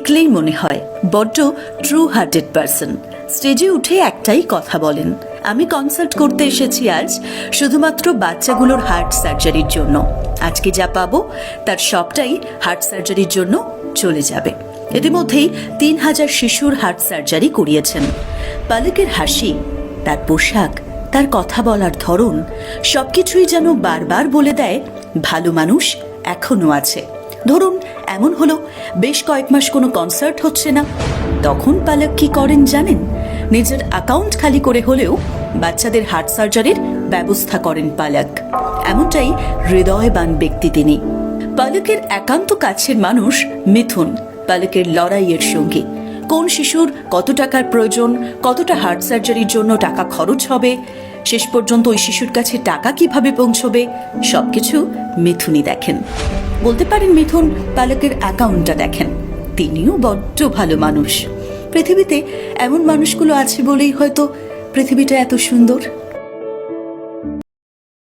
দেখলেই মনে হয় বড্ড ট্রু হার্টেড পারসন। স্টেজে উঠে একটাই কথা বলেন, আমি কনসাল্ট করতে এসেছি আজ শুধুমাত্র বাচ্চাগুলোর হার্ট সার্জারির জন্য। আজকে যা পাবো তার সবটাই হার্ট সার্জারির জন্য চলে যাবে। ইতিমধ্যেই 3000 শিশুর হার্ট সার্জারি করিয়েছেন। পালকের হাসি, তার পোশাক, তার কথা বলার ধরন সবকিছুই যেন বারবার বলে দেয় ভালো মানুষ এখনো আছে। ধরুন এমন হলো বেশ কয়েক মাস কোনো কনসার্ট হচ্ছে না, তখন পালক কি করেন জানেন? নিজের অ্যাকাউন্ট খালি করে হলেও বাচ্চাদের হার্ট সার্জারির ব্যবস্থা করেন পালক। এমনটাই হৃদয়বান ব্যক্তি তিনি। পালকের একান্ত কাছের মানুষ মিথুন, পালকের লড়াইয়ের সঙ্গী। কোন শিশুর কত টাকার প্রয়োজন, কতটা হার্ট সার্জারির জন্য টাকা খরচ হবে, শেষ পর্যন্ত ওই শিশুর কাছে টাকা কিভাবে পৌঁছবে, সবকিছু মিথুনই দেখেন। বলতে পারেন মিথুন পালকের অ্যাকাউন্টটা দেখেন। তিনিও বড্ড ভালো মানুষ। পৃথিবীতে এমন মানুষগুলো আছে বলেই হয়তো পৃথিবীটা এত সুন্দর।